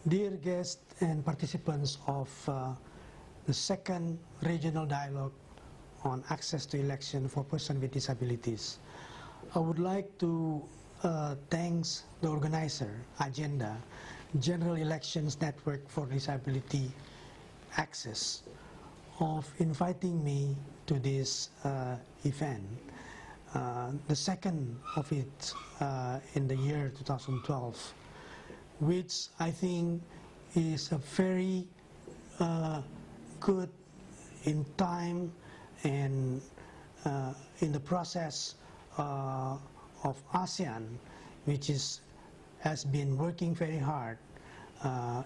Dear guests and participants of the second regional dialogue on access to election for persons with disabilities, I would like to thank the organizer, Agenda, General Elections Network for Disability Access, of inviting me to this event, the second of it in the year 2012, which I think is a very good in time and in the process of ASEAN, which has been working very hard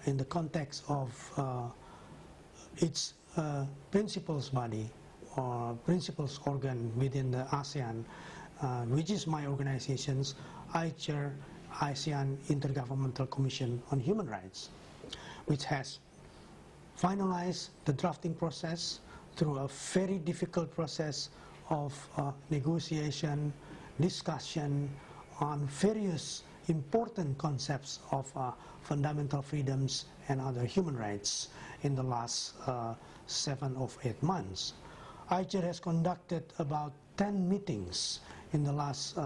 in the context of its principals body or principals organ within the ASEAN, which is my organization's. I chair ASEAN Intergovernmental Commission on Human Rights, which has finalized the drafting process through a very difficult process of negotiation, discussion on various important concepts of fundamental freedoms and other human rights in the last 7 or 8 months. ICHR has conducted about 10 meetings in the last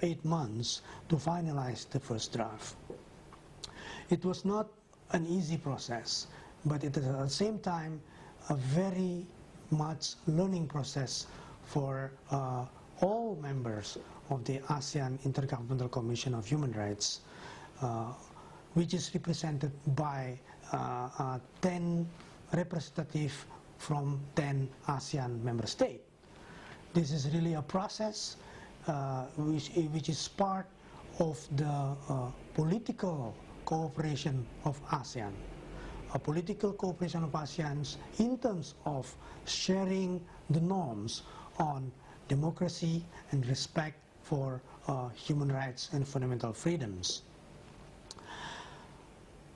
8 months to finalize the first draft. It was not an easy process, but it is at the same time a very much learning process for all members of the ASEAN Intergovernmental Commission of Human Rights, which is represented by 10 representatives from 10 ASEAN member states. This is really a process which is part of the political cooperation of ASEAN. A political cooperation of ASEAN in terms of sharing the norms on democracy and respect for human rights and fundamental freedoms.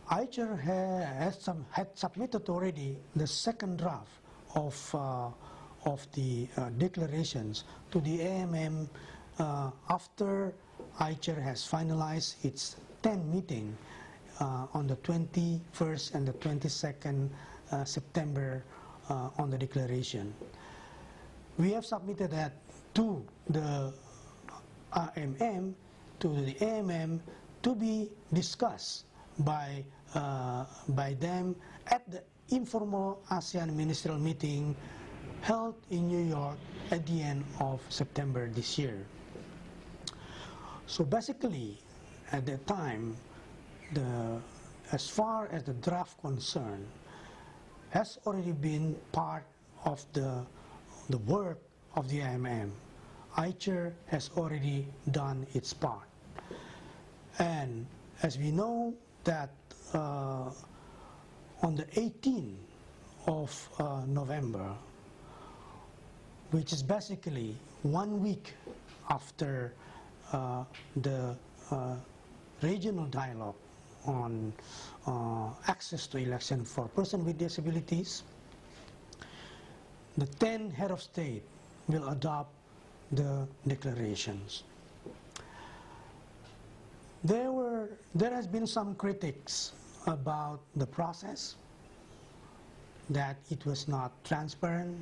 ICHR had submitted already the second draft of the declarations to the AMM after ICHR has finalized its 10 meeting on the 21st and the 22nd September on the declaration. We have submitted that to the AMM, to be discussed by them at the informal ASEAN ministerial meeting held in New York at the end of September this year. So basically, at that time, as far as the draft concerned, has already been part of the work of the IMM. ICHR has already done its part. And as we know that on the 18th of November, which is basically 1 week after the regional dialogue on access to election for persons with disabilities, the 10 head of state will adopt the declarations. There has been some critics about the process, that it was not transparent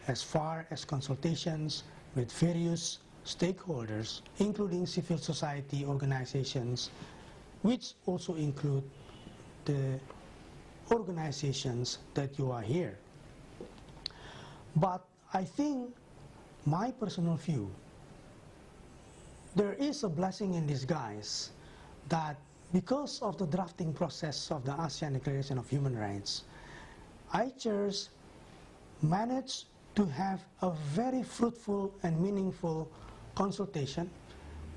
as far as consultations with various stakeholders, including civil society organizations, which also include the organizations that you are here. But I think, my personal view, there is a blessing in disguise that because of the drafting process of the ASEAN Declaration of Human Rights, ICHR managed to have a very fruitful and meaningful consultation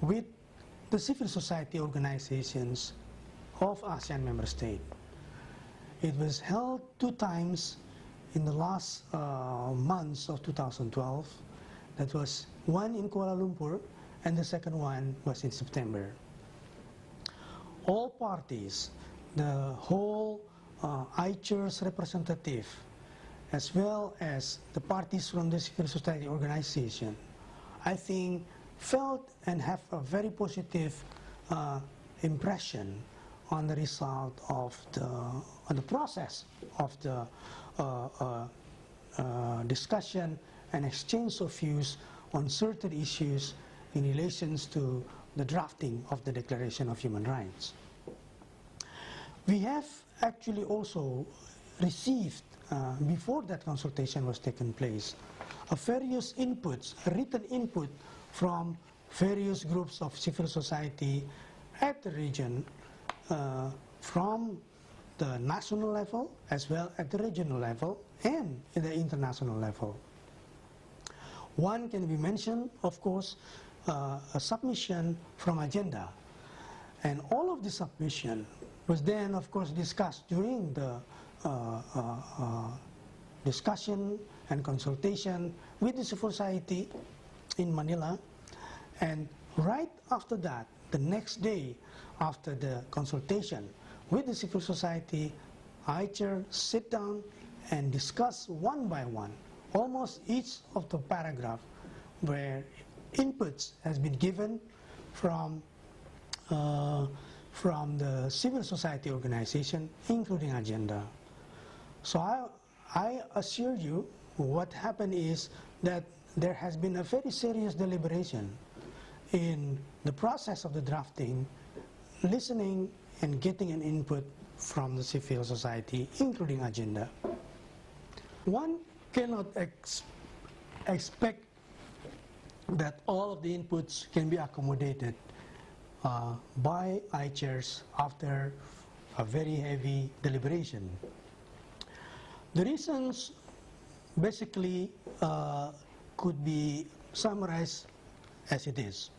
with the civil society organizations of ASEAN member states. It was held 2 times in the last months of 2012. That was one in Kuala Lumpur, and the second one was in September. All parties, the whole ICHR's representative, as well as the parties from the civil society organization, I think felt and have a very positive impression on the result of the process of the discussion and exchange of views on certain issues in relations to the drafting of the Declaration of Human Rights. We have actually also received, before that consultation was taken place, various inputs, written input from various groups of civil society at the region, from the national level as well at the regional level and at the international level. One can be mentioned, of course, a submission from Agenda, and all of the submission was then, of course, discussed during the discussion and consultation with the civil society in Manila, and right after that, the next day after the consultation with the civil society, ICHR sit down and discuss one by one almost each of the paragraph where inputs has been given from the civil society organization, including Agenda. So I assure you what happened is that there has been a very serious deliberation in the process of the drafting, listening and getting an input from the civil society, including Agenda. One cannot expect that all of the inputs can be accommodated by ICHRs after a very heavy deliberation. The reasons basically could be summarized as it is.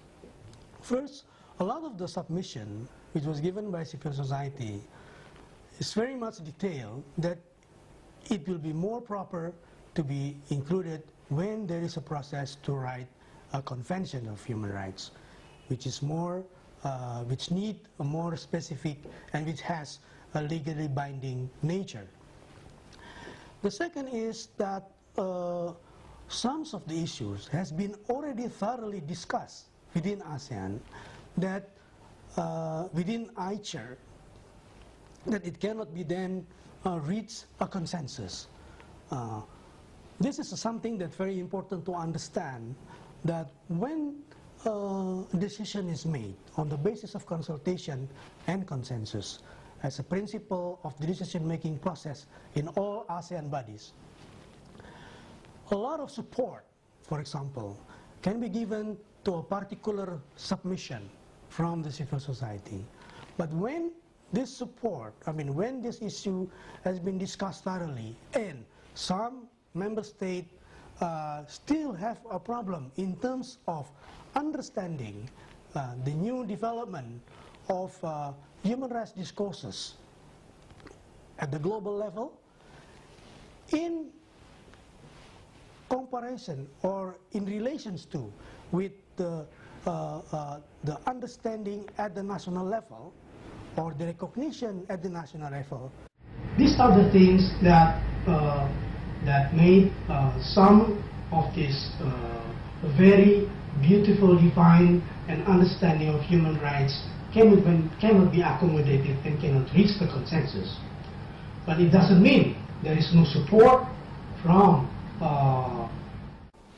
First, a lot of the submission which was given by civil society is very much detailed that it will be more proper to be included when there is a process to write a Convention of Human Rights, which is more, which need a more specific and which has a legally binding nature. The second is that some of the issues has been already thoroughly discussed within ASEAN, that within ICHR, that it cannot be then reach a consensus. This is something that's very important to understand, that when a decision is made on the basis of consultation and consensus as a principle of the decision-making process in all ASEAN bodies, a lot of support, for example, can be given to a particular submission from the civil society. But when this support, when this issue has been discussed thoroughly and some member states still have a problem in terms of understanding the new development of human rights discourses at the global level, in comparison or in relations to with the understanding at the national level or the recognition at the national level. These are the things that that made some of this very beautiful, defined and understanding of human rights cannot be accommodated and cannot reach the consensus. But it doesn't mean there is no support from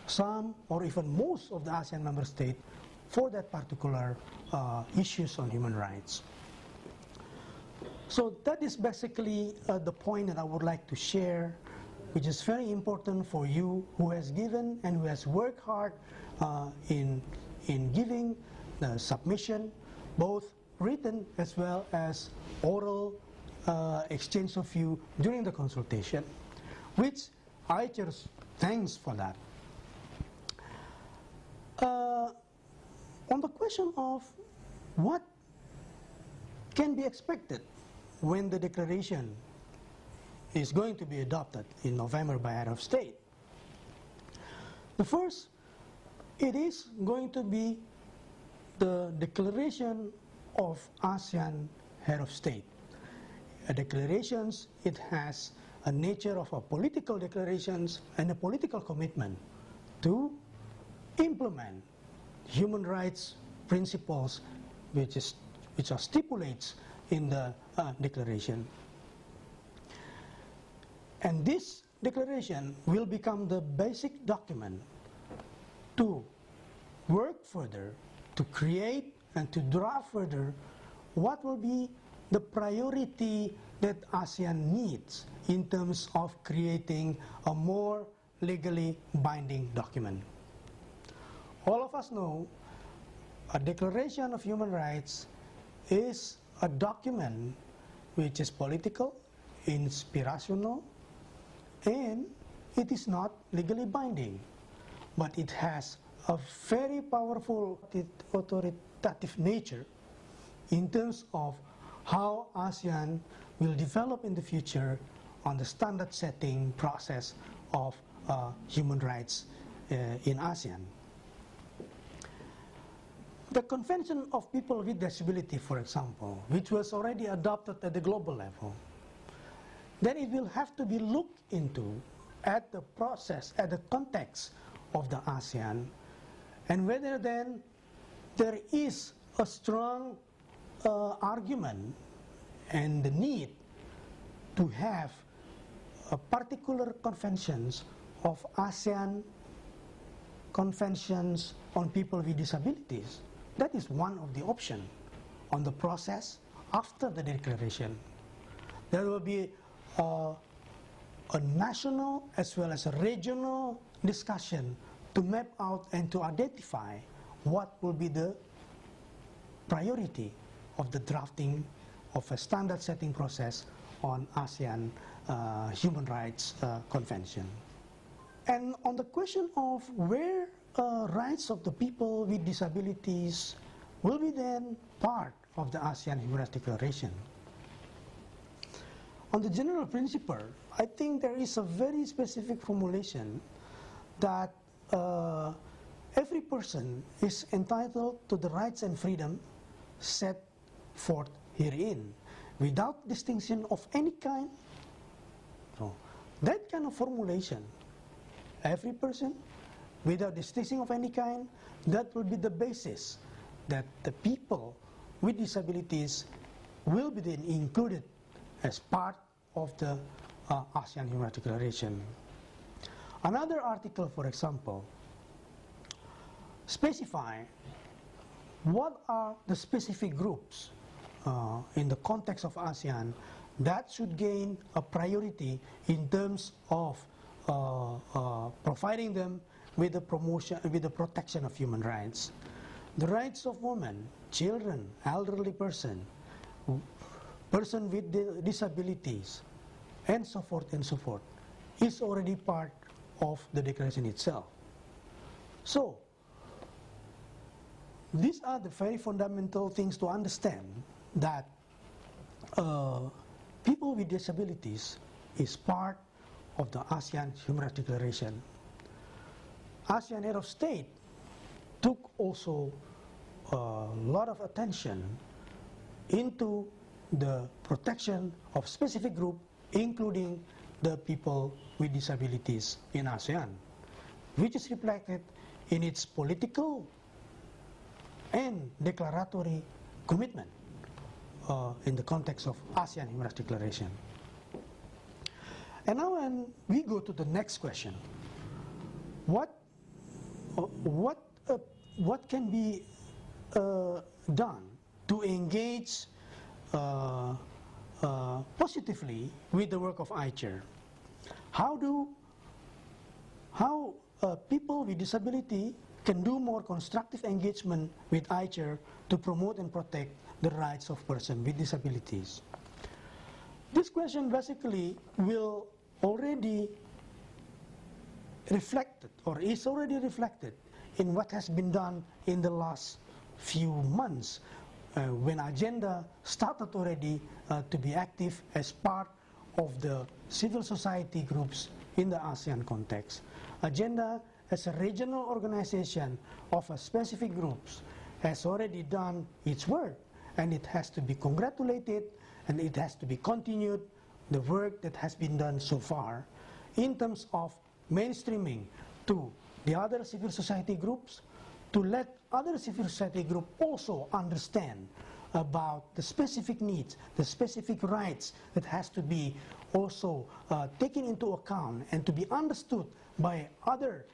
some or even most of the ASEAN member states for that particular issues on human rights. So that is basically the point that I would like to share, which is very important for you who has given and who has worked hard in giving the submission, both written as well as oral exchange of view during the consultation, which ICHR thanks for that. On the question of what can be expected when the declaration is going to be adopted in November by Head of State. The first, it is going to be the declaration of ASEAN Head of State. A declarations, it has a nature of a political declarations and a political commitment to implement human rights principles which are stipulates in the declaration. And this declaration will become the basic document to work further, to create and to draft further what will be the priority that ASEAN needs in terms of creating a more legally binding document. All of us know a Declaration of Human Rights is a document which is political, inspirational, and it is not legally binding, but it has a very powerful authoritative nature in terms of how ASEAN will develop in the future on the standard setting process of human rights in ASEAN. The Convention of People with Disability, for example, which was already adopted at the global level, then it will have to be looked into at the process, at the context of the ASEAN, and whether then there is a strong argument and the need to have a particular conventions of ASEAN conventions on people with disabilities. That is one of the options on the process after the declaration. There will be a national as well as a regional discussion to map out and to identify what will be the priority of the drafting of a standard setting process on ASEAN Human Rights Convention. And on the question of where rights of the people with disabilities will be then part of the ASEAN Human Rights Declaration. On the general principle, I think there is a very specific formulation that every person is entitled to the rights and freedom set forth herein, without distinction of any kind. So, that kind of formulation, every person, without distinction of any kind, that will be the basis that the people with disabilities will be then included as part of the ASEAN Human Rights Declaration. Another article, for example, specify what are the specific groups in the context of ASEAN that should gain a priority in terms of providing them with the promotion, with the protection of human rights. The rights of women, children, elderly person with disabilities, and so forth, is already part of the declaration itself. So, these are the very fundamental things to understand, that people with disabilities is part of the ASEAN Human Rights Declaration. ASEAN Head of State took also a lot of attention into the protection of specific group, including the people with disabilities in ASEAN, which is reflected in its political and declaratory commitment in the context of ASEAN Human Rights Declaration. And now when we go to the next question, what can be done to engage positively with the work of ICHR? How people with disability can do more constructive engagement with ICHR to promote and protect the rights of persons with disabilities? This question basically will already reflected, or is already reflected, in what has been done in the last few months, when Agenda started already to be active as part of the civil society groups in the ASEAN context. Agenda, as a regional organization of a specific groups, has already done its work, and it has to be congratulated, and it has to be continued, the work that has been done so far in terms of mainstreaming to the other civil society groups, to let other civil society groups also understand about the specific needs, the specific rights that has to be also taken into account and to be understood by other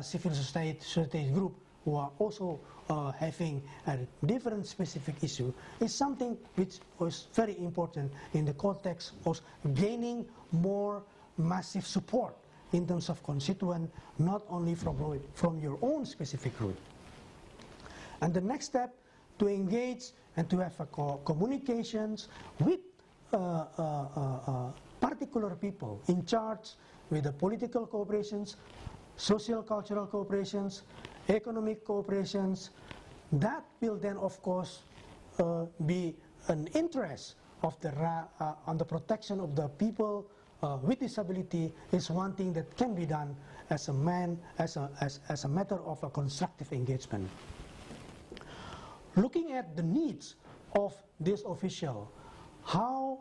civil society group who are also having a different specific issue, is something which was very important in the context of gaining more massive support in terms of constituent, not only from your own specific group. And the next step, to engage and to have communications with particular people in charge with the political cooperations, social cultural cooperations, economic cooperations. That will then of course be an interest of on the protection of the people with disability, is one thing that can be done as a matter of a constructive engagement. Looking at the needs of this official, how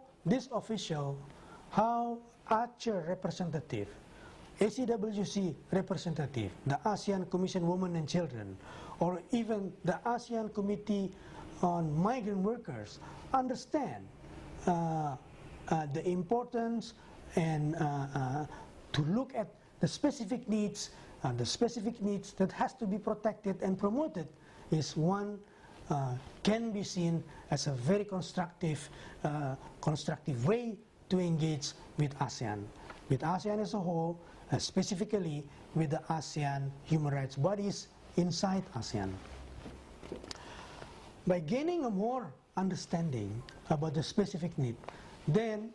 ACER representative, ACWC representative, the ASEAN Commission Women and Children, or even the ASEAN Committee on Migrant Workers understand the importance and to look at the specific needs that has to be protected and promoted, is one can be seen as a very constructive way to engage with ASEAN as a whole, specifically with the ASEAN human rights bodies inside ASEAN. By gaining a more understanding about the specific need, then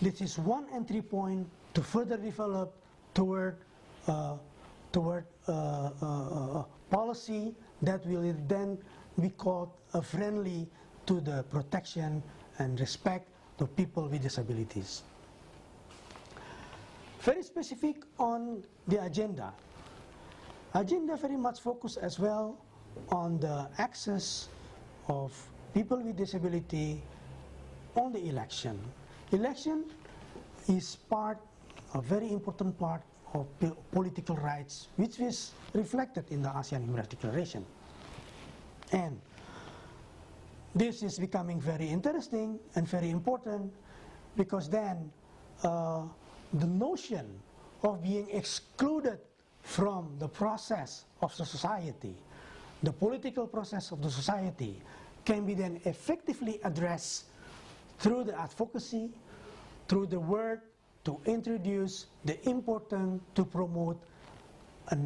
this is one entry point to further develop toward policy that will then be called friendly to the protection and respect of people with disabilities. Very specific on the agenda. Agenda very much focused as well on the access of people with disability on the election. Election is a very important part of political rights, which is reflected in the ASEAN Human Rights Declaration. And this is becoming very interesting and very important, because then the notion of being excluded from the process of the society, the political process of the society, can be then effectively addressed through the advocacy, through the work to introduce the importance to promote a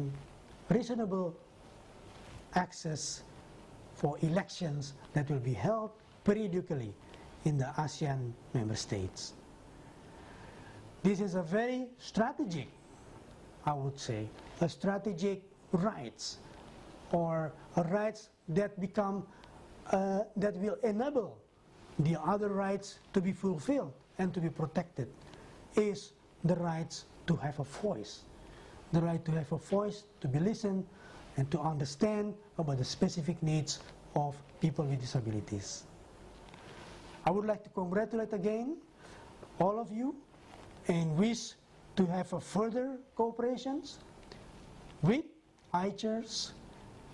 reasonable access for elections that will be held periodically in the ASEAN member states. This is a very strategic, I would say, a strategic rights, or a rights that become, that will enable the other rights to be fulfilled and to be protected, is the rights to have a voice. The right to have a voice, to be listened, and to understand about the specific needs of people with disabilities. I would like to congratulate again all of you and wish to have a further cooperations with ICERs,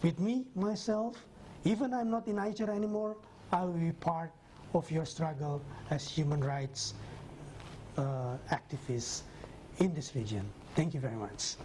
with me, myself. Even I'm not in ICER anymore, I will be part of your struggle as human rights activists in this region. Thank you very much.